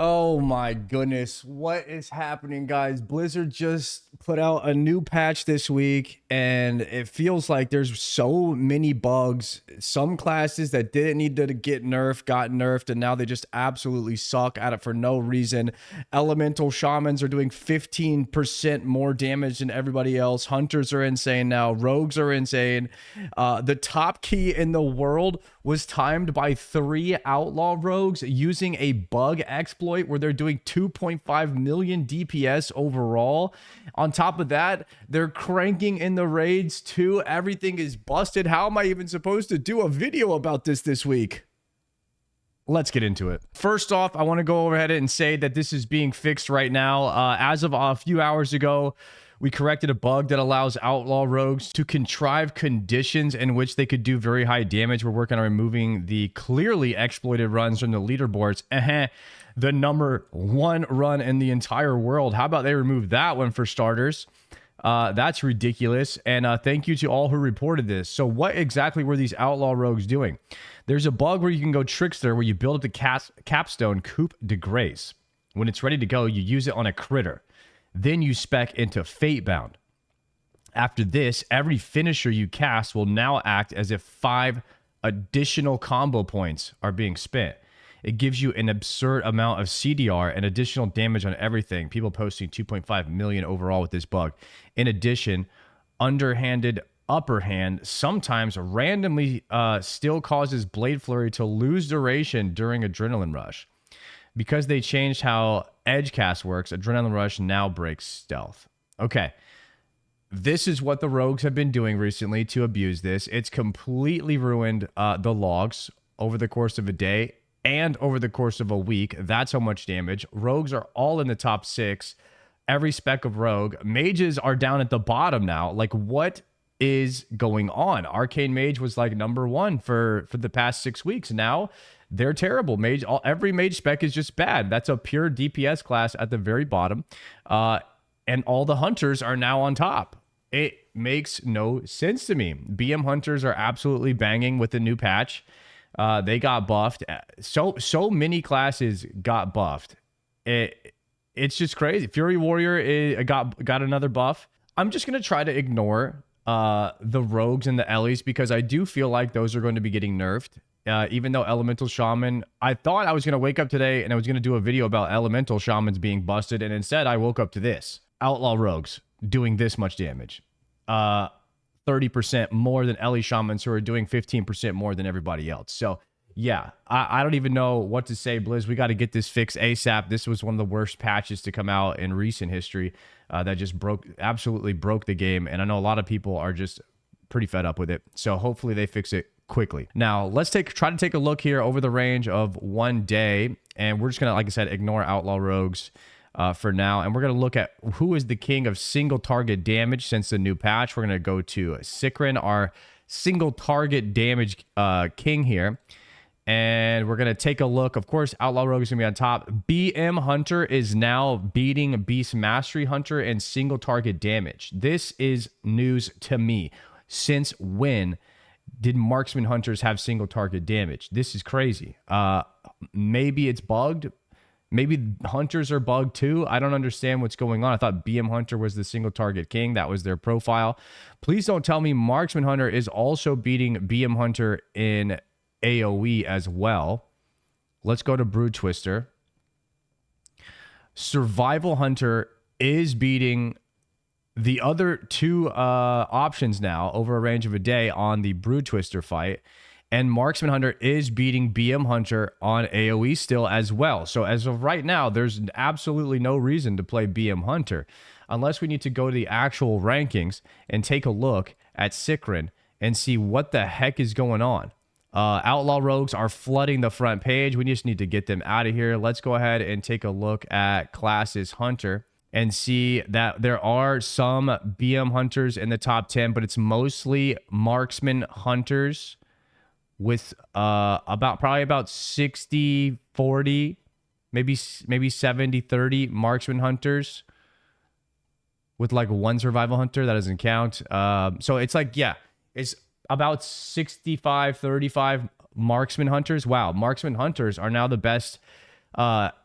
Oh my goodness. What is happening, guys? Blizzard just put out a new patch this week, and it feels like there's so many bugs. Some classes that didn't need to get nerfed got nerfed, and now they just absolutely suck at it for no reason. Elemental shamans are doing 15% more damage than everybody else. Hunters are insane now. Rogues are insane. The top key in the world was timed by 3 outlaw rogues using a bug exploit where they're doing 2.5 million DPS overall. On top of that, they're cranking in the raids too. Everything is busted. How am I even supposed to do a video about this week? Let's get into it. First off, I want to go ahead and say that this is being fixed right now. As of a few hours ago, we corrected a bug that allows outlaw rogues to contrive conditions in which they could do very high damage. We're working on removing the clearly exploited runs from the leaderboards. The number 1 run in the entire world. How about they remove that one for starters? That's ridiculous. And thank you to all who reported this. So what exactly were these outlaw rogues doing? There's a bug where you can go trickster, where you build up the capstone Coupe de Grace. When it's ready to go, you use it on a critter. Then you spec into Fatebound. After this, every finisher you cast will now act as if 5 additional combo points are being spent. It gives you an absurd amount of CDR and additional damage on everything. People posting 2.5 million overall with this bug. In addition, underhanded upper hand sometimes randomly still causes Blade Flurry to lose duration during Adrenaline Rush. Because they changed how edge cast works, Adrenaline Rush now breaks stealth. Okay. This is what the rogues have been doing recently to abuse this. It's completely ruined the logs over the course of a day and over the course of a week. That's how much damage. Rogues are all in the top 6. Every spec of rogue. Mages are down at the bottom now. Like, what is going on? Arcane Mage was like number 1 for the past 6 weeks. Now they're terrible. Every mage spec is just bad. That's a pure DPS class at the very bottom. And all the hunters are now on top. It makes no sense to me. BM hunters are absolutely banging with the new patch. They got buffed. So many classes got buffed. It's just crazy. Fury Warrior got another buff. I'm just going to try to ignore the rogues and the Ellies because I do feel like those are going to be getting nerfed. Even though Elemental Shaman, I thought I was going to wake up today and I was going to do a video about Elemental Shamans being busted, and instead I woke up to this. Outlaw Rogues doing this much damage. 30% more than Ellie Shamans, who are doing 15% more than everybody else. So, yeah, I don't even know what to say, Blizz. We got to get this fixed ASAP. This was one of the worst patches to come out in recent history that just absolutely broke the game. And I know a lot of people are just pretty fed up with it. So hopefully they fix it quickly. Now, let's try to take a look here over the range of 1 day. And we're just going to, like I said, ignore Outlaw Rogues for now. And we're going to look at who is the king of single target damage since the new patch. We're going to go to Sikrin, our single target damage king here. And we're going to take a look. Of course, Outlaw Rogue is going to be on top. BM Hunter is now beating Beast Mastery Hunter in single target damage. This is news to me. Since when did Marksman Hunters have single target damage? This is crazy. Maybe it's bugged. Maybe Hunters are bugged too. I don't understand what's going on. I thought BM Hunter was the single target king. That was their profile. Please don't tell me Marksman Hunter is also beating BM Hunter in AoE as well. Let's go to Brood Twister. Survival Hunter is beating the other 2 options now over a range of a day on the Brood Twister fight. And Marksman Hunter is beating BM Hunter on AoE still as well. So as of right now, there's absolutely no reason to play BM Hunter unless we need to go to the actual rankings and take a look at Sikrin and see what the heck is going on. Outlaw Rogues are flooding the front page. We just need to get them out of here. Let's go ahead and take a look at Classes Hunter and see that there are some BM Hunters in the top 10, but it's mostly Marksman Hunters with probably about 60-40, maybe 70-30 Marksman Hunters with like 1 Survival Hunter. That doesn't count. So it's like, yeah, it's about 65-35 Marksman Hunters. Wow, Marksman Hunters are now the best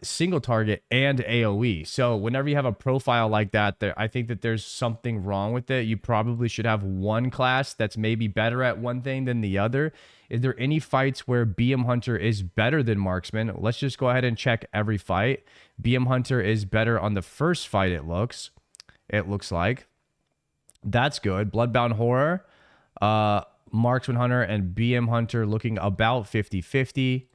single target and AoE. So whenever you have a profile like that, I think that there's something wrong with it. You probably should have one class that's maybe better at one thing than the other. Is there any fights where BM Hunter is better than Marksman? Let's just go ahead and check every fight. BM Hunter is better on the first fight, it looks like. That's good. Bloodbound Horror, Marksman Hunter and BM Hunter looking about 50-50.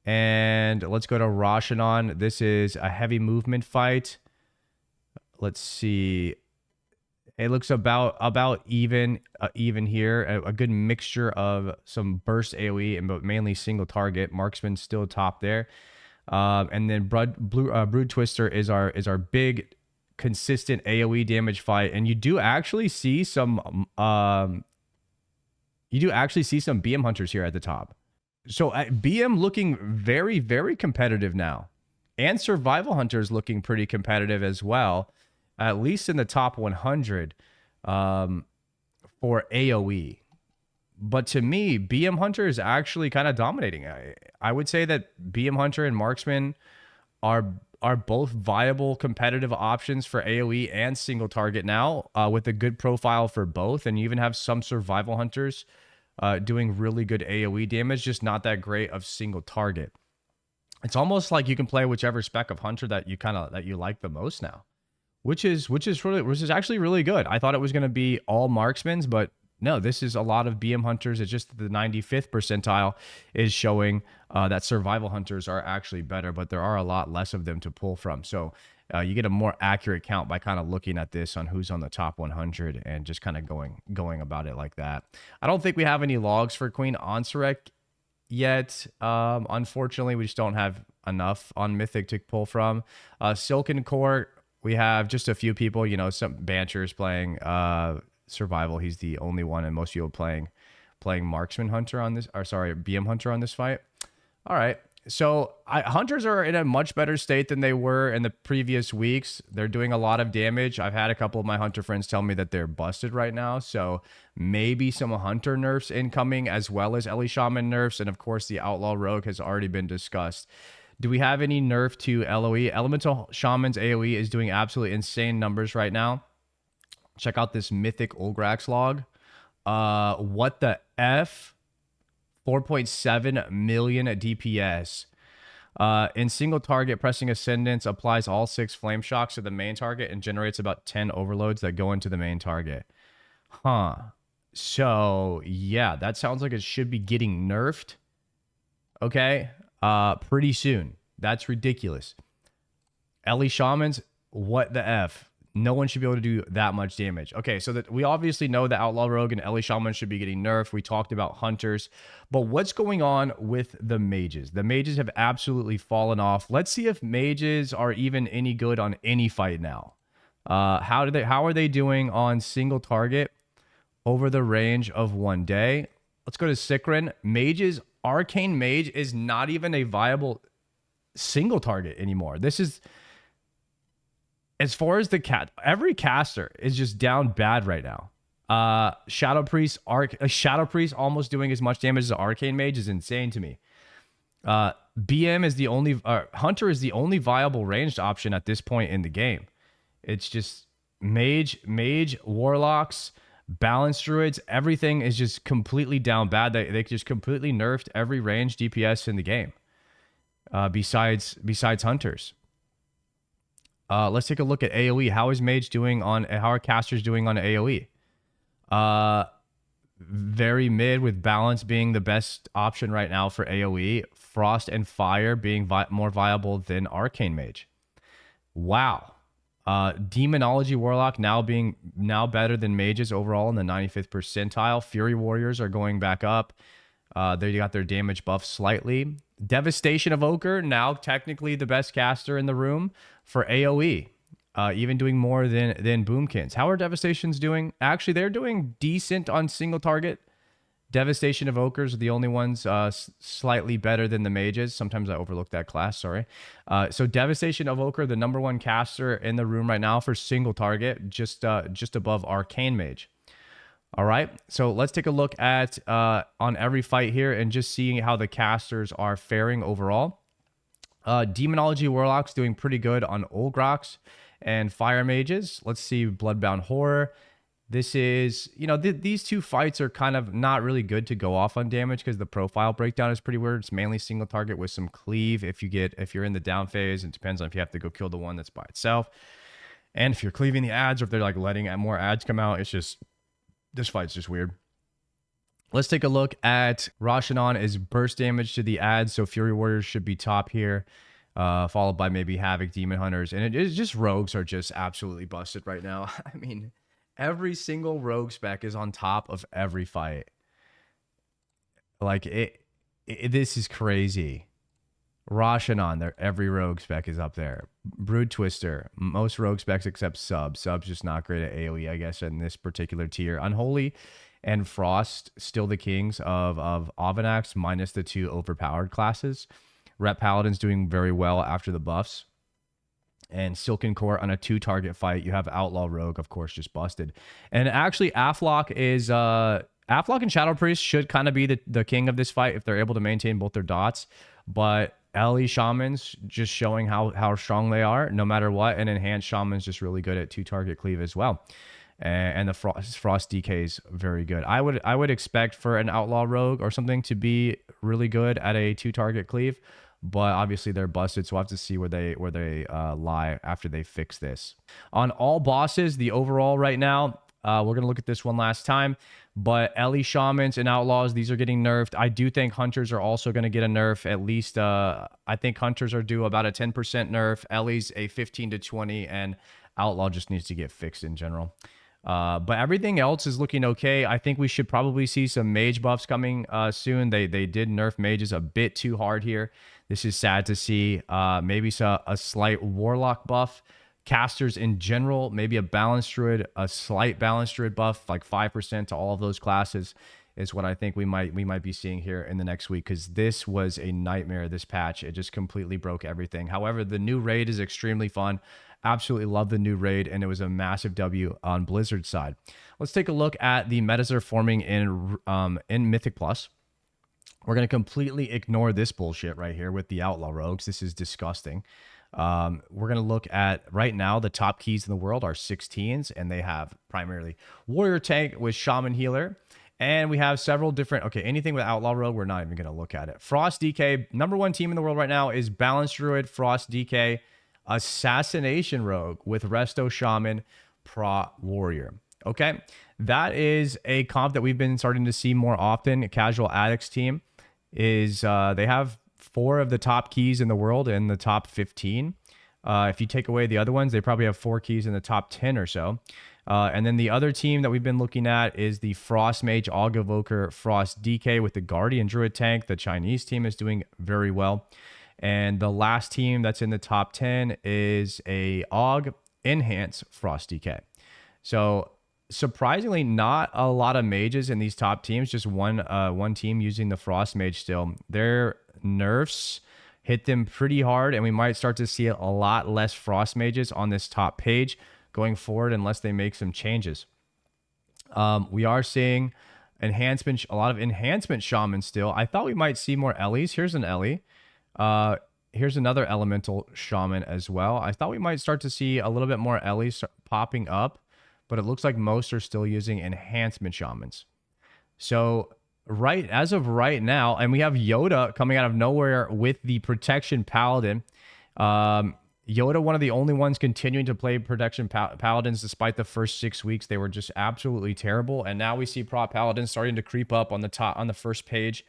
And let's go to Roshanon. This is a heavy movement fight. Let's see. It looks about even here. A good mixture of some burst AoE but mainly single target. Marksman still top there. And then Brood Twister is our big consistent AoE damage fight. And you do actually see some BM Hunters here at the top. So BM looking very, very competitive now. And Survival Hunters looking pretty competitive as well, at least in the top 100 for AoE. But to me, BM Hunter is actually kind of dominating. I would say that BM Hunter and Marksman are both viable competitive options for AoE and single target now, with a good profile for both. And you even have some Survival Hunters doing really good AoE damage, just not that great of single target. It's almost like you can play whichever spec of Hunter that you like the most now, which is actually really good. I thought it was going to be all Marksmans, but no, this is a lot of BM Hunters. It's just the 95th percentile is showing that Survival Hunters are actually better, but there are a lot less of them to pull from. So you get a more accurate count by kind of looking at this on who's on the top 100 and just kind of going about it like that. I don't think we have any logs for Queen Ansurek yet. Unfortunately, we just don't have enough on Mythic to pull from. Silken Court, we have just a few people, some Banchers playing Survival. He's the only one, and most people playing Marksman Hunter on this, or sorry, BM Hunter on this fight. All right. So Hunters are in a much better state than they were in the previous weeks. They're doing a lot of damage. I've had a couple of my Hunter friends tell me that they're busted right now. So maybe some Hunter nerfs incoming, as well as Ellie Shaman nerfs. And of course, the Outlaw Rogue has already been discussed. Do we have any nerf to LOE? Elemental Shaman's AoE is doing absolutely insane numbers right now. Check out this Mythic Ulgrax log. What the F? 4.7 million DPS. In single target, pressing Ascendance applies all 6 flame shocks to the main target and generates about 10 overloads that go into the main target. So, yeah, that sounds like it should be getting nerfed. Okay? Pretty soon. That's ridiculous. Ellie Shamans, what the F? No one should be able to do that much damage. Okay, so that we obviously know that Outlaw Rogue and Ellie Shaman should be getting nerfed. We talked about Hunters. But what's going on with the mages? The mages have absolutely fallen off. Let's see if mages are even any good on any fight now. How are they doing on single target over the range of 1 day? Let's go to Sikrin. Mages, Arcane Mage is not even a viable single target anymore. This is... As far as every caster is just down bad right now. Shadow Priest almost doing as much damage as Arcane Mage is insane to me. BM is the only, Hunter is the only viable ranged option at this point in the game. It's just Mage, Warlocks, Balance Druids, everything is just completely down bad. They just completely nerfed every ranged DPS in the game. Besides Hunters. Let's take a look at AoE. How is Mage doing on? How are casters doing on AoE? Very mid, with Balance being the best option right now for AoE. Frost and Fire being more viable than Arcane Mage. Wow. Demonology Warlock now better than Mages overall in the 95th percentile. Fury Warriors are going back up. They got their damage buff slightly. Devastation Evoker, now technically the best caster in the room for AoE. Even doing more than Boomkins. How are Devastations doing? Actually, they're doing decent on single target. Devastation Evokers are the only ones slightly better than the Mages. Sometimes I overlook that class, sorry. So Devastation Evoker, the #1 caster in the room right now for single target, just above Arcane Mage. All right, so let's take a look at on every fight here and just seeing how the casters are faring overall. Demonology Warlocks doing pretty good on Olgrox and Fire Mages. Let's see Bloodbound Horror. This is, you know, these two fights are kind of not really good to go off on damage because the profile breakdown is pretty weird. It's mainly single target with some cleave if you're in the down phase. It depends on if you have to go kill the one that's by itself. And if you're cleaving the ads or if they're like letting more ads come out, it's just, this fight's just weird. Let's take a look at Rashanon is burst damage to the ads. So Fury Warriors should be top here, followed by maybe Havoc Demon Hunters. And it is just rogues are just absolutely busted right now. I mean, every single rogue spec is on top of every fight. Like this is crazy. Rashanon, every rogue spec is up there. Brood Twister, most rogue specs except Sub. Sub's just not great at AoE, I guess, in this particular tier. Unholy and Frost, still the kings of Avanax, minus the 2 overpowered classes. Rep Paladin's doing very well after the buffs. And Silken Core on a 2-target fight. You have Outlaw Rogue, of course, just busted. And actually, Aflock is... Aflock and Shadow Priest should kind of be the king of this fight if they're able to maintain both their dots. But LE Shamans just showing how strong they are, no matter what. And Enhanced Shaman's just really good at 2-target cleave as well. And the Frost DK is very good. I would expect for an Outlaw Rogue or something to be really good at a 2-target cleave. But obviously they're busted, so we'll have to see where they lie after they fix this. On all bosses, the overall right now, we're going to look at this one last time. But LE Shamans and Outlaws, these are getting nerfed. I do think Hunters are also going to get a nerf. At least I think Hunters are due about a 10% nerf. LE's a 15 to 20, and Outlaw just needs to get fixed in general. But everything else is looking okay. I think we should probably see some mage buffs coming soon. They did nerf mages a bit too hard here. This is sad to see. Maybe a slight warlock buff. Casters in general, maybe a balanced druid, a slight balanced druid buff, like 5% to all of those classes is what I think we might be seeing here in the next week, because this was a nightmare, this patch. It just completely broke everything. However, the new raid is extremely fun. Absolutely love the new raid, and it was a massive W on Blizzard's side. Let's take a look at the metas that are forming in Mythic Plus. We're going to completely ignore this bullshit right here with the Outlaw Rogues. This is disgusting. We're going to look at right now the top keys in the world are 16s, and they have primarily Warrior Tank with Shaman Healer. And we have several different, okay, anything with Outlaw Rogue, we're not even going to look at it. Frost DK, #1 team in the world right now is Balanced Druid, Frost DK, Assassination Rogue with Resto Shaman, Pro Warrior. Okay, that is a comp that we've been starting to see more often. A Casual Addicts team is, they have 4 of the top keys in the world in the top 15. If you take away the other ones, they probably have 4 keys in the top 10 or so. And then the other team that we've been looking at is the Frost Mage Aug Evoker Frost DK with the Guardian Druid tank. The Chinese team is doing very well. And the last team that's in the top 10 is a Aug Enhance Frost DK. So surprisingly, not a lot of mages in these top teams, just one team using the Frost Mage still. Their nerfs hit them pretty hard, and we might start to see a lot less Frost Mages on this top page going forward unless they make some changes. We are seeing a lot of enhancement shamans still. I thought we might see more Ellies. Here's an Ellie. Here's another elemental shaman as well. I thought we might start to see a little bit more Ellies popping up, but it looks like most are still using enhancement shamans. So as of right now, and we have Yoda coming out of nowhere with the Protection Paladin. Yoda, one of the only ones continuing to play Protection Paladins despite the first 6 weeks. They were just absolutely terrible. And now we see Prop Paladins starting to creep up on the first page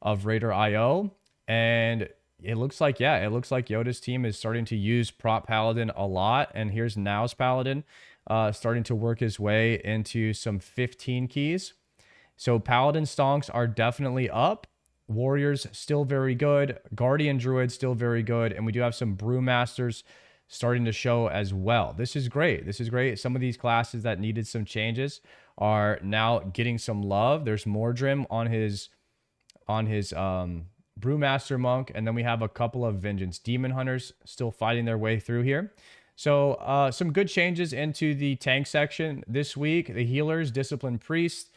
of Raider IO. And it looks like Yoda's team is starting to use Prop Paladin a lot. And here's Now's Paladin starting to work his way into some 15 keys. So Paladin stonks are definitely up. Warriors still very good. Guardian Druid still very good. And we do have some Brewmasters starting to show as well. This is great. This is great. Some of these classes that needed some changes are now getting some love. There's Mordrim on his Brewmaster Monk. And then we have a couple of Vengeance Demon Hunters still fighting their way through here. So some good changes into the tank section this week. The healers, Disciplined Priest,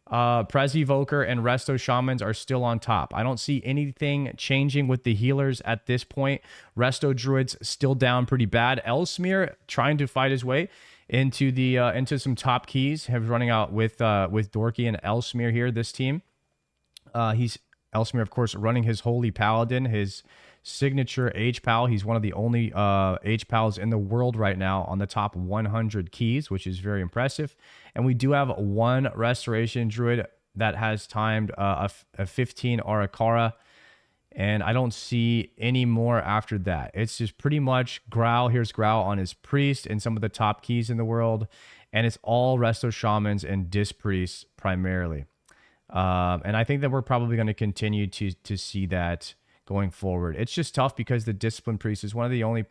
Prez Evoker and Resto Shamans are still on top. I don't see anything changing with the healers at this point. Resto Druids still down pretty bad. Elsmere trying to fight his way into the into some top keys. Have running out with Dorky and Elsmere here. This team. He's Elsmere, of course, running his Holy Paladin, his signature H-Pal. He's one of the only H-Pals in the world right now on the top 100 keys, which is very impressive. And we do have one Restoration Druid that has timed a 15 Arakara, and I don't see any more after that. It's just pretty much Growl. Here's Growl on his Priest and some of the top keys in the world, and it's all Resto Shamans and Disc Priests primarily. And I think that we're probably going to continue to see that going forward. It's just tough because the Discipline Priest is one of the only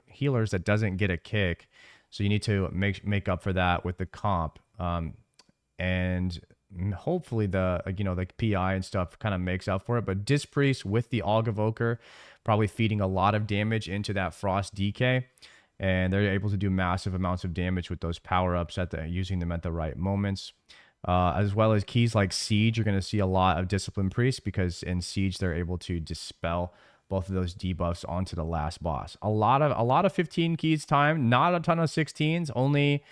healers that doesn't get a kick. So you need to make up for that with the comp. And hopefully the PI and stuff kind of makes up for it. But Disc Priest with the Aug Evoker probably feeding a lot of damage into that Frost DK. And they're able to do massive amounts of damage with those power-ups using them at the right moments. As well as keys like Siege, you're going to see a lot of Discipline Priests because in Siege they're able to dispel both of those debuffs onto the last boss. A lot of 15 keys timed, not a ton of 16s, only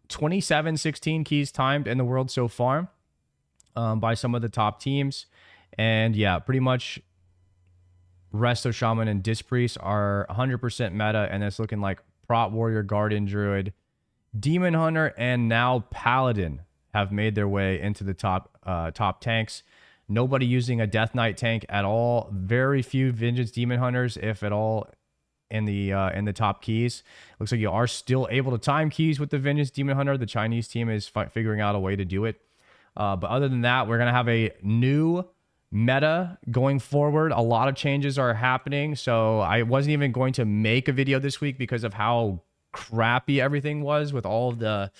27 16 keys timed in the world so far by some of the top teams. And yeah, pretty much Resto Shaman and Disc Priest are 100% meta, and it's looking like Prot Warrior, Guardian Druid, Demon Hunter, and now Paladin have made their way into the top tanks. Nobody using a Death Knight tank at all. Very few Vengeance Demon Hunters, if at all, in the top keys. Looks like you are still able to time keys with the Vengeance Demon Hunter. The Chinese team is figuring out a way to do it. But other than that, we're gonna have a new meta going forward. A lot of changes are happening. So I wasn't even going to make a video this week because of how crappy everything was with all of the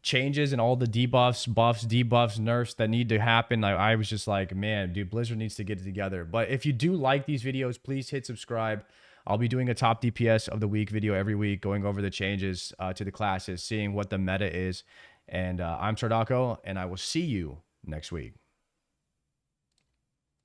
changes and all the debuffs, buffs, debuffs, nerfs that need to happen. I was just like, man, dude, Blizzard needs to get it together. But if you do like these videos, please hit subscribe. I'll be doing a top DPS of the week video every week, going over the changes to the classes, seeing what the meta is. And I'm Sardako, and I will see you next week.